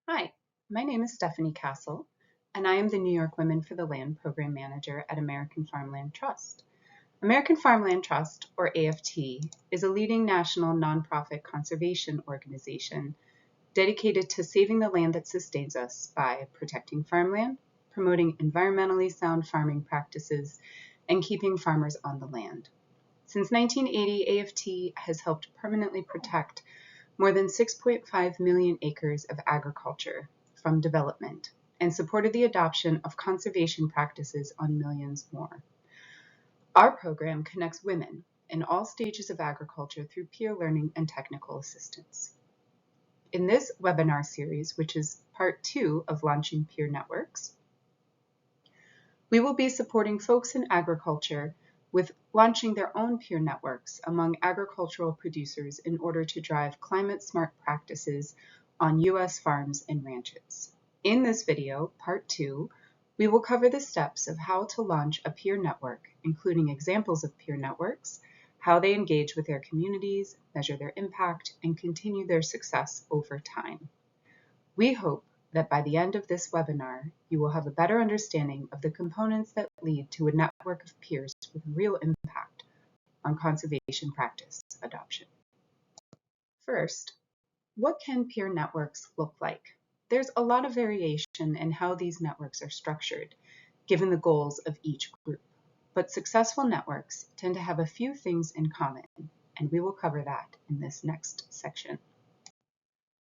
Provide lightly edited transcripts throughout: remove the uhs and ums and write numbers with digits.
Hi, my name is Stephanie Castle, and I am the New York Women for the Land Program Manager at American Farmland Trust. American Farmland Trust, or AFT, is a leading national nonprofit conservation organization dedicated to saving the land that sustains us by protecting farmland, promoting environmentally sound farming practices, and keeping farmers on the land. Since 1980, AFT has helped permanently protect more than 6.5 million acres of agriculture from development and supported the adoption of conservation practices on millions more. Our program connects women in all stages of agriculture through peer learning and technical assistance. In this webinar series, which is part 2 of launching peer networks, we will be supporting folks in agriculture with launching their own peer networks among agricultural producers in order to drive climate-smart practices on U.S. farms and ranches. In this video, part 2, we will cover the steps of how to launch a peer network, including examples of peer networks, how they engage with their communities, measure their impact, and continue their success over time. We hope that by the end of this webinar, you will have a better understanding of the components that lead to a network of peers with real impact on conservation practice adoption. First, what can peer networks look like? There's a lot of variation in how these networks are structured, given the goals of each group. But successful networks tend to have a few things in common, and we will cover that in this next section.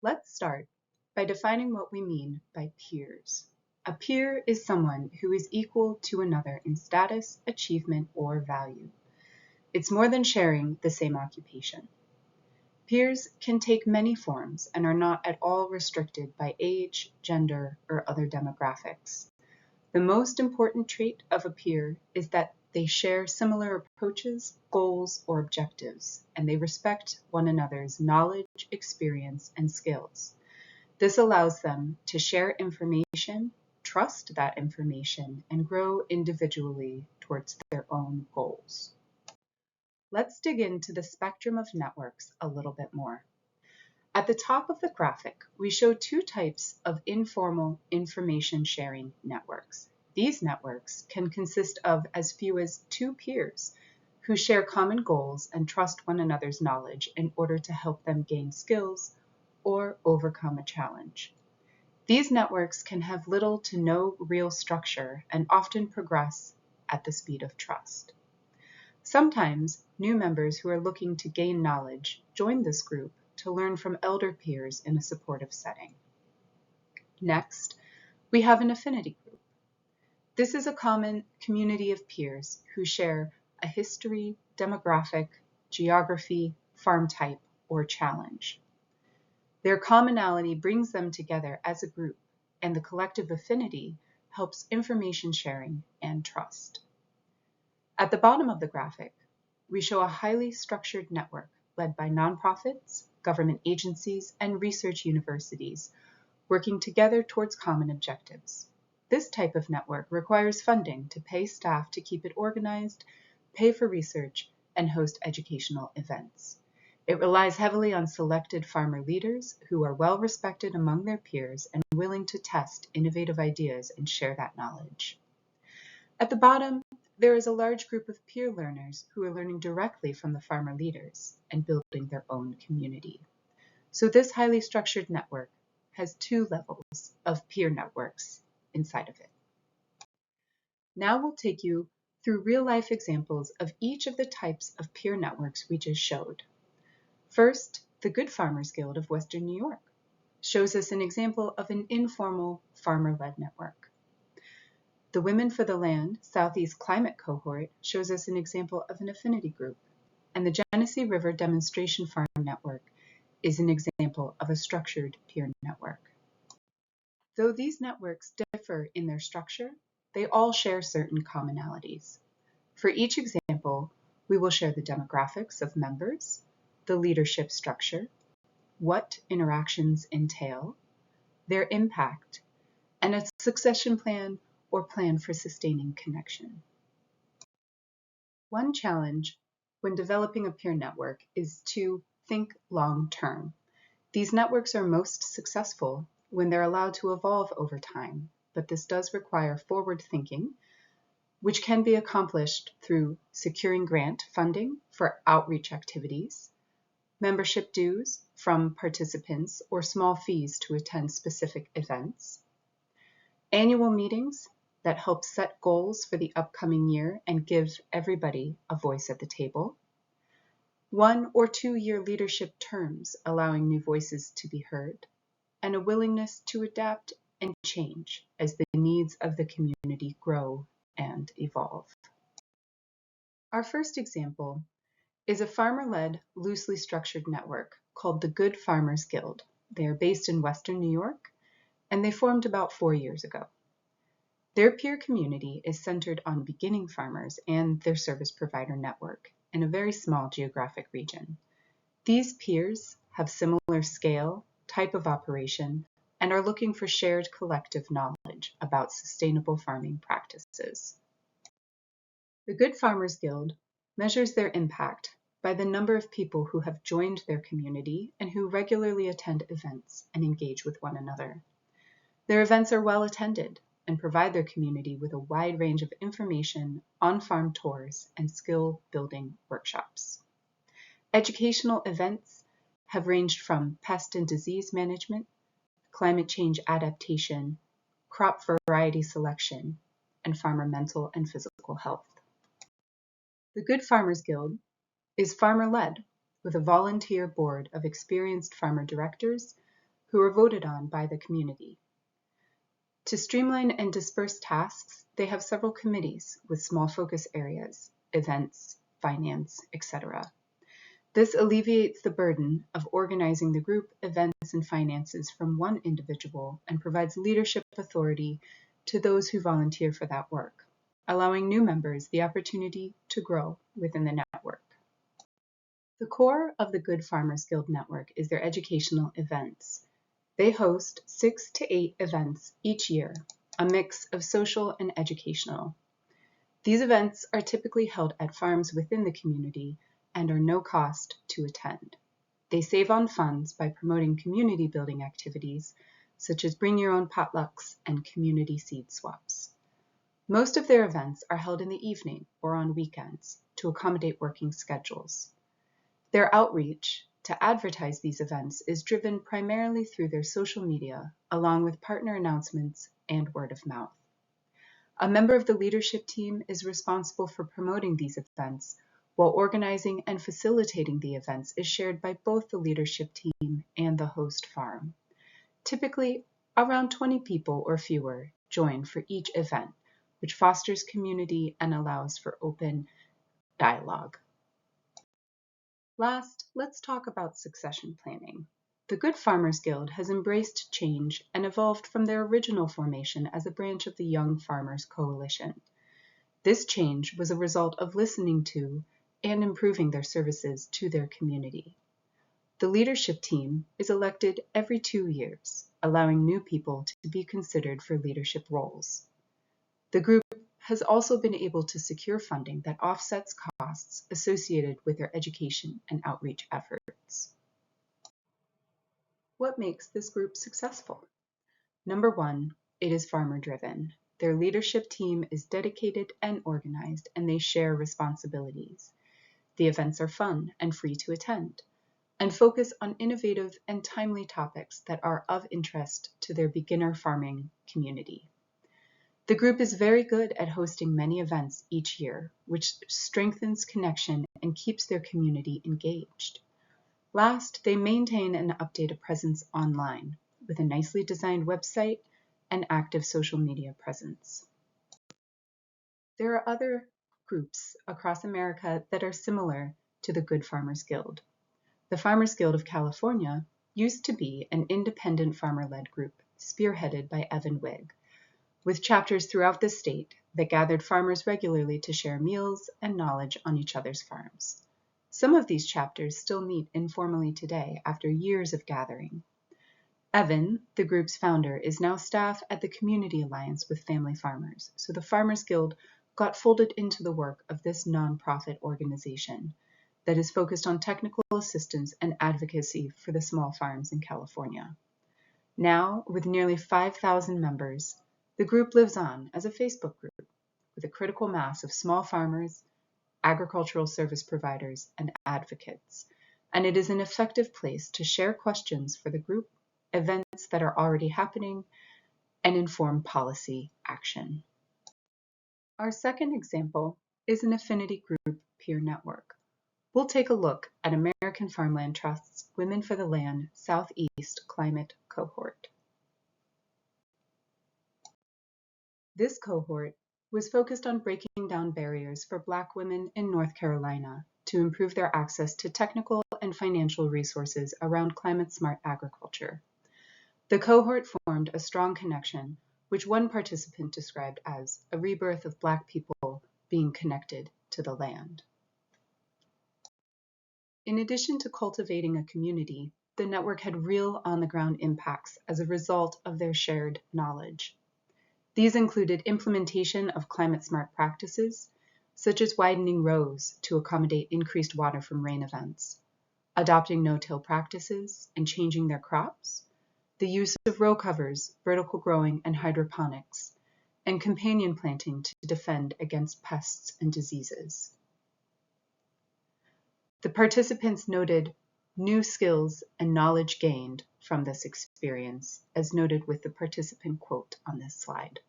Let's start by defining what we mean by peers. A peer is someone who is equal to another in status, achievement, or value. It's more than sharing the same occupation. Peers can take many forms and are not at all restricted by age, gender, or other demographics. The most important trait of a peer is that they share similar approaches, goals, or objectives, and they respect one another's knowledge, experience, and skills. This allows them to share information, trust that information, and grow individually towards their own goals. Let's dig into the spectrum of networks a little bit more. At the top of the graphic, we show two types of informal information sharing networks. These networks can consist of as few as 2 peers who share common goals and trust one another's knowledge in order to help them gain skills or overcome a challenge. These networks can have little to no real structure and often progress at the speed of trust. Sometimes, new members who are looking to gain knowledge join this group to learn from elder peers in a supportive setting. Next, we have an affinity group. This is a common community of peers who share a history, demographic, geography, farm type, or challenge. Their commonality brings them together as a group, and the collective affinity helps information sharing and trust. At the bottom of the graphic, we show a highly structured network led by nonprofits, government agencies, and research universities working together towards common objectives. This type of network requires funding to pay staff to keep it organized, pay for research, and host educational events. It relies heavily on selected farmer leaders who are well respected among their peers and willing to test innovative ideas and share that knowledge. At the bottom, there is a large group of peer learners who are learning directly from the farmer leaders and building their own community. So this highly structured network has 2 levels of peer networks inside of it. Now we'll take you through real-life examples of each of the types of peer networks we just showed. First, the Good Farmers Guild of Western New York shows us an example of an informal farmer-led network. The Women for the Land Southeast Climate Cohort shows us an example of an affinity group, and the Genesee River Demonstration Farm Network is an example of a structured peer network. Though these networks differ in their structure, they all share certain commonalities. For each example, we will share the demographics of members, the leadership structure, what interactions entail, their impact, and a succession plan or plan for sustaining connection. One challenge when developing a peer network is to think long-term. These networks are most successful when they're allowed to evolve over time, but this does require forward thinking, which can be accomplished through securing grant funding for outreach activities, membership dues from participants or small fees to attend specific events, annual meetings that help set goals for the upcoming year and give everybody a voice at the table, 1 or 2 year leadership terms allowing new voices to be heard, and a willingness to adapt and change as the needs of the community grow and evolve. Our first example is a farmer-led, loosely structured network called the Good Farmers Guild. They are based in Western New York, and they formed about 4 years ago. Their peer community is centered on beginning farmers and their service provider network in a very small geographic region. These peers have similar scale, type of operation, and are looking for shared collective knowledge about sustainable farming practices. The Good Farmers Guild measures their impact by the number of people who have joined their community and who regularly attend events and engage with one another. Their events are well attended and provide their community with a wide range of information, on-farm tours, and skill-building workshops. Educational events have ranged from pest and disease management, climate change adaptation, crop variety selection, and farmer mental and physical health. The Good Farmers Guild is farmer-led with a volunteer board of experienced farmer directors who are voted on by the community. To streamline and disperse tasks, they have several committees with small focus areas, events, finance, etc. This alleviates the burden of organizing the group, events, and finances from one individual and provides leadership authority to those who volunteer for that work, allowing new members the opportunity to grow within the network. The core of the Good Farmers Guild network is their educational events. They host 6 to 8 events each year, a mix of social and educational. These events are typically held at farms within the community and are no cost to attend. They save on funds by promoting community building activities such as bring your own potlucks and community seed swaps. Most of their events are held in the evening or on weekends to accommodate working schedules. Their outreach to advertise these events is driven primarily through their social media, along with partner announcements and word of mouth. A member of the leadership team is responsible for promoting these events, while organizing and facilitating the events is shared by both the leadership team and the host farm. Typically, around 20 people or fewer join for each event, which fosters community and allows for open dialogue. Last, let's talk about succession planning. The Good Farmers Guild has embraced change and evolved from their original formation as a branch of the Young Farmers Coalition. This change was a result of listening to and improving their services to their community. The leadership team is elected every 2 years, allowing new people to be considered for leadership roles. The group has also been able to secure funding that offsets costs associated with their education and outreach efforts. What makes this group successful? Number 1, it is farmer-driven. Their leadership team is dedicated and organized, and they share responsibilities. The events are fun and free to attend, and focus on innovative and timely topics that are of interest to their beginner farming community. The group is very good at hosting many events each year, which strengthens connection and keeps their community engaged. Last, they maintain and update a presence online with a nicely designed website and active social media presence. There are other groups across America that are similar to the Good Farmers Guild. The Farmers Guild of California used to be an independent farmer-led group spearheaded by Evan Wigg, with chapters throughout the state that gathered farmers regularly to share meals and knowledge on each other's farms. Some of these chapters still meet informally today after years of gathering. Evan, the group's founder, is now staff at the Community Alliance with Family Farmers, so the Farmers Guild got folded into the work of this nonprofit organization that is focused on technical assistance and advocacy for the small farms in California. Now, with nearly 5,000 members, the group lives on as a Facebook group with a critical mass of small farmers, agricultural service providers, and advocates, and it is an effective place to share questions for the group, events that are already happening, and inform policy action. Our second example is an affinity group peer network. We'll take a look at American Farmland Trust's Women for the Land Southeast Climate Cohort. This cohort was focused on breaking down barriers for Black women in North Carolina to improve their access to technical and financial resources around climate-smart agriculture. The cohort formed a strong connection, which one participant described as a rebirth of Black people being connected to the land. In addition to cultivating a community, the network had real on-the-ground impacts as a result of their shared knowledge. These included implementation of climate-smart practices, such as widening rows to accommodate increased water from rain events, adopting no-till practices and changing their crops, the use of row covers, vertical growing, and hydroponics, and companion planting to defend against pests and diseases. The participants noted new skills and knowledge gained from this experience, as noted with the participant quote on this slide.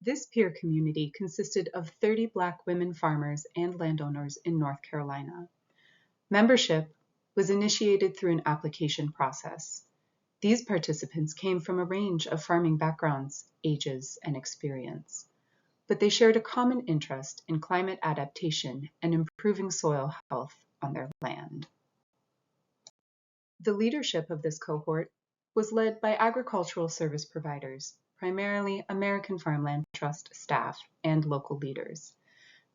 This peer community consisted of 30 Black women farmers and landowners in North Carolina. Membership was initiated through an application process. These participants came from a range of farming backgrounds, ages, and experience, but they shared a common interest in climate adaptation and improving soil health on their land. The leadership of this cohort was led by agricultural service providers, primarily American Farmland Trust staff and local leaders.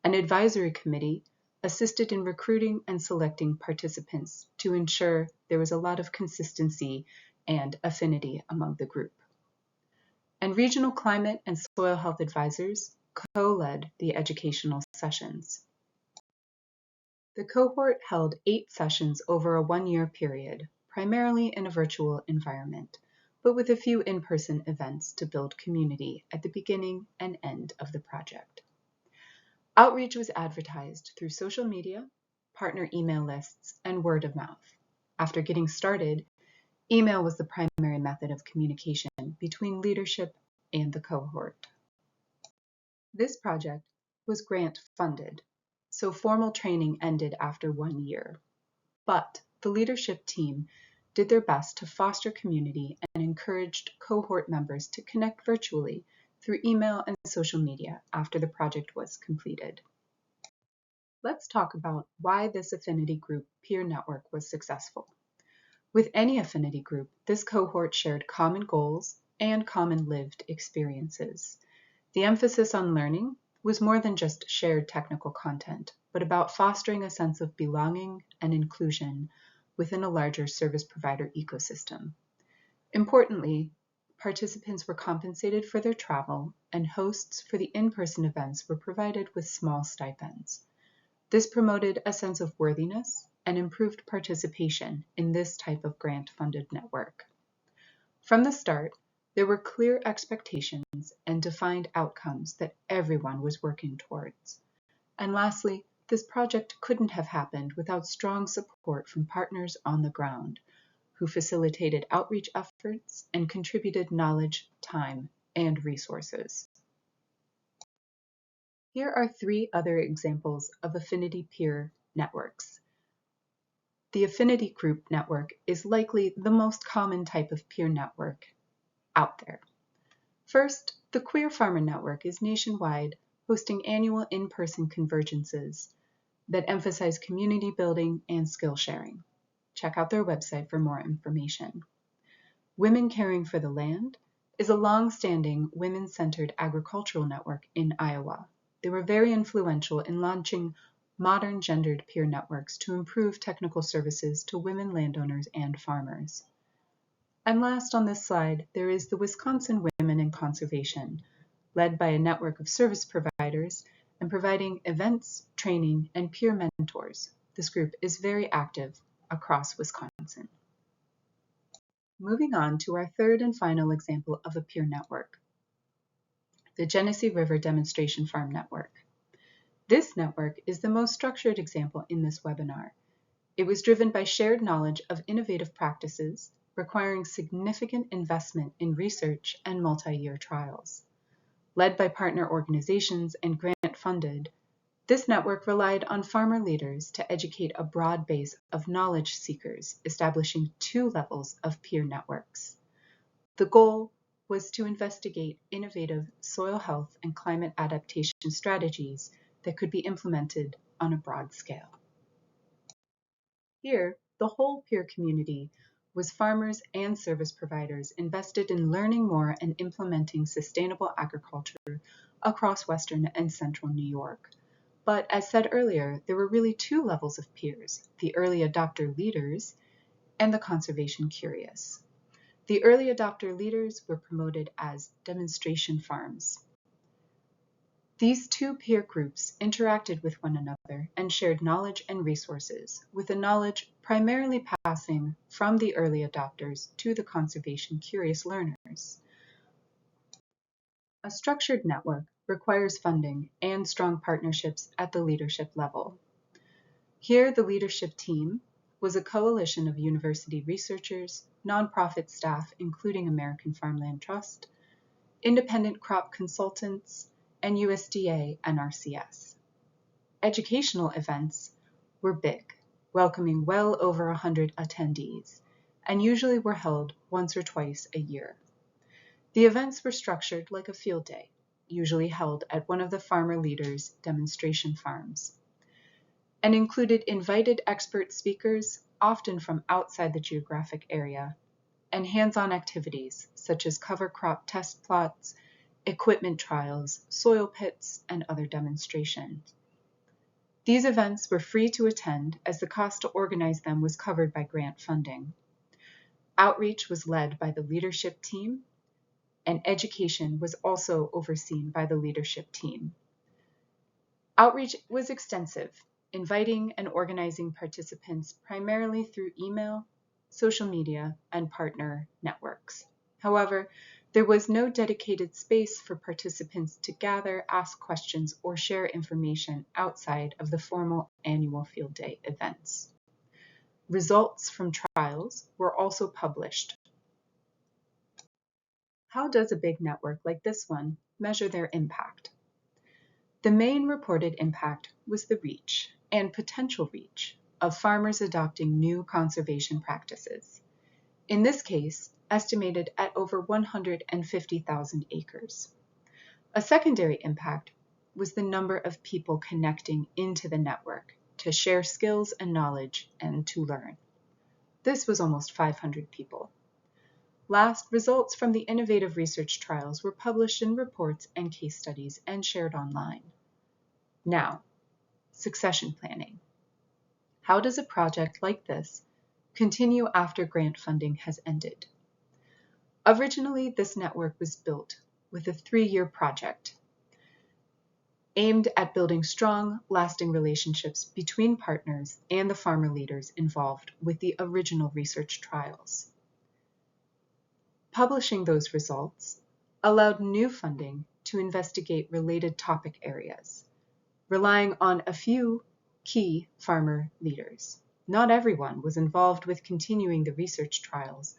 An advisory committee assisted in recruiting and selecting participants to ensure there was a lot of consistency and affinity among the group. And regional climate and soil health advisors co-led the educational sessions. The cohort held 8 sessions over a 1-year period, primarily in a virtual environment, but with a few in-person events to build community at the beginning and end of the project. Outreach was advertised through social media, partner email lists, and word of mouth. After getting started, email was the primary method of communication between leadership and the cohort. This project was grant funded, so formal training ended after 1 year. But the leadership team did their best to foster community and encouraged cohort members to connect virtually through email and social media after the project was completed. Let's talk about why this affinity group peer network was successful. With any affinity group, this cohort shared common goals and common lived experiences. The emphasis on learning was more than just shared technical content, but about fostering a sense of belonging and inclusion within a larger service provider ecosystem. Importantly, participants were compensated for their travel, and hosts for the in-person events were provided with small stipends. This promoted a sense of worthiness and improved participation in this type of grant-funded network. From the start, there were clear expectations and defined outcomes that everyone was working towards. And lastly, this project couldn't have happened without strong support from partners on the ground, who facilitated outreach efforts and contributed knowledge, time, and resources. Here are 3 other examples of affinity peer networks. The affinity group network is likely the most common type of peer network out there. First, the Queer Farmer Network is nationwide, hosting annual in-person convergences that emphasize community building and skill sharing. Check out their website for more information. Women Caring for the Land is a long-standing women-centered agricultural network in Iowa. They were very influential in launching modern gendered peer networks to improve technical services to women landowners and farmers. And last on this slide, there is the Wisconsin Women in Conservation, led by a network of service providers and providing events, training, and peer mentors. This group is very active across Wisconsin. Moving on to our third and final example of a peer network, the Genesee River Demonstration Farm Network. This network is the most structured example in this webinar. It was driven by shared knowledge of innovative practices requiring significant investment in research and multi-year trials. Led by partner organizations and grant-funded, this network relied on farmer leaders to educate a broad base of knowledge seekers, establishing 2 levels of peer networks. The goal was to investigate innovative soil health and climate adaptation strategies that could be implemented on a broad scale. Here, the whole peer community was farmers and service providers invested in learning more and implementing sustainable agriculture across Western and Central New York. But as said earlier, there were really 2 levels of peers, the early adopter leaders and the conservation curious. The early adopter leaders were promoted as demonstration farms. These 2 peer groups interacted with one another and shared knowledge and resources, with the knowledge primarily passing from the early adopters to the conservation curious learners. A structured network requires funding and strong partnerships at the leadership level. Here, the leadership team was a coalition of university researchers, nonprofit staff including American Farmland Trust, independent crop consultants, and USDA NRCS. Educational events were big, welcoming well over 100 attendees, and usually were held once or twice a year. The events were structured like a field day, usually held at one of the farmer leaders' demonstration farms, and included invited expert speakers, often from outside the geographic area, and hands-on activities such as cover crop test plots, equipment trials, soil pits, and other demonstrations. These events were free to attend as the cost to organize them was covered by grant funding. Outreach was led by the leadership team, and education was also overseen by the leadership team. Outreach was extensive, inviting and organizing participants primarily through email, social media, and partner networks. However, there was no dedicated space for participants to gather, ask questions, or share information outside of the formal annual field day events. Results from trials were also published. How does a big network like this one measure their impact? The main reported impact was the reach and potential reach of farmers adopting new conservation practices. In this case, estimated at over 150,000 acres. A secondary impact was the number of people connecting into the network to share skills and knowledge and to learn. This was almost 500 people. Last, results from the innovative research trials were published in reports and case studies and shared online. Now, succession planning. How does a project like this continue after grant funding has ended? Originally, this network was built with a 3-year project aimed at building strong, lasting relationships between partners and the farmer leaders involved with the original research trials. Publishing those results allowed new funding to investigate related topic areas, relying on a few key farmer leaders. Not everyone was involved with continuing the research trials,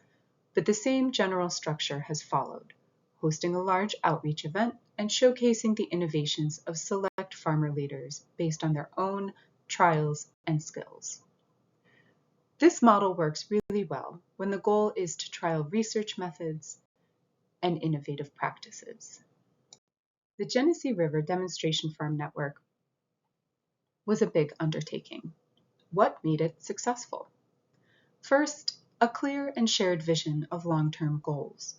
but the same general structure has followed, hosting a large outreach event and showcasing the innovations of select farmer leaders based on their own trials and skills. This model works really well when the goal is to trial research methods and innovative practices. The Genesee River Demonstration Farm Network was a big undertaking. What made it successful? First, a clear and shared vision of long-term goals.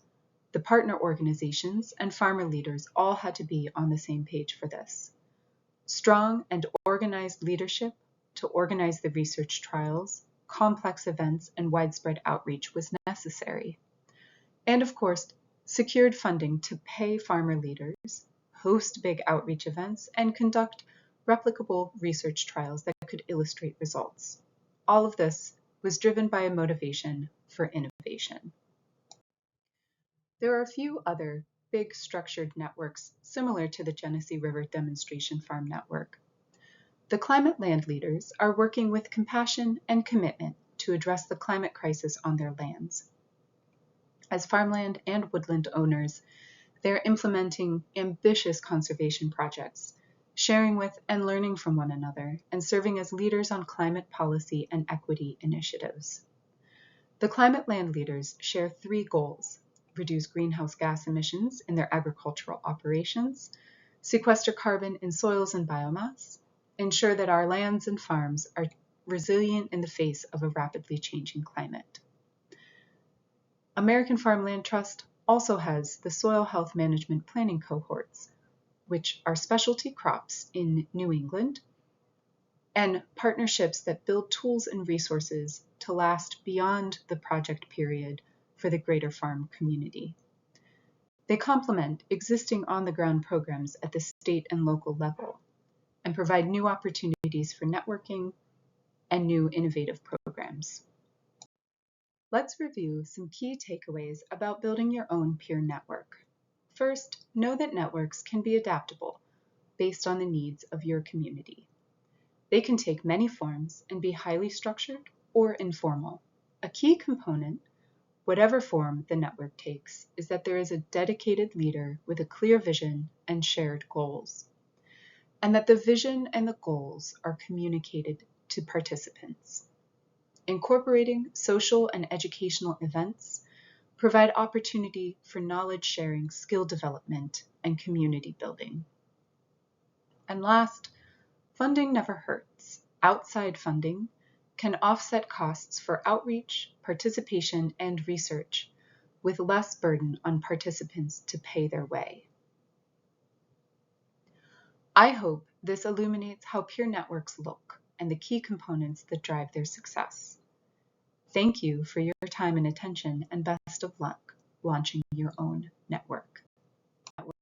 The partner organizations and farmer leaders all had to be on the same page for this. Strong and organized leadership to organize the research trials, complex events, and widespread outreach was necessary. And of course, secured funding to pay farmer leaders, host big outreach events, and conduct replicable research trials that could illustrate results. All of this was driven by a motivation for innovation. There are a few other big structured networks similar to the Genesee River Demonstration Farm Network. The climate land leaders are working with compassion and commitment to address the climate crisis on their lands. As farmland and woodland owners, they're implementing ambitious conservation projects, sharing with and learning from one another, and serving as leaders on climate policy and equity initiatives. The climate land leaders share 3 goals: reduce greenhouse gas emissions in their agricultural operations, sequester carbon in soils and biomass, ensure that our lands and farms are resilient in the face of a rapidly changing climate. American Farmland Trust also has the Soil Health Management Planning Cohorts, which are specialty crops in New England, and partnerships that build tools and resources to last beyond the project period for the greater farm community. They complement existing on-the-ground programs at the state and local level and provide new opportunities for networking and new innovative programs. Let's review some key takeaways about building your own peer network. First, know that networks can be adaptable based on the needs of your community. They can take many forms and be highly structured or informal. A key component, whatever form the network takes, is that there is a dedicated leader with a clear vision and shared goals, and that the vision and the goals are communicated to participants. Incorporating social and educational events provide opportunity for knowledge sharing, skill development, and community building. And last, funding never hurts. Outside funding can offset costs for outreach, participation, and research, with less burden on participants to pay their way. I hope this illuminates how peer networks look and the key components that drive their success. Thank you for your time and attention, and best of luck launching your own network.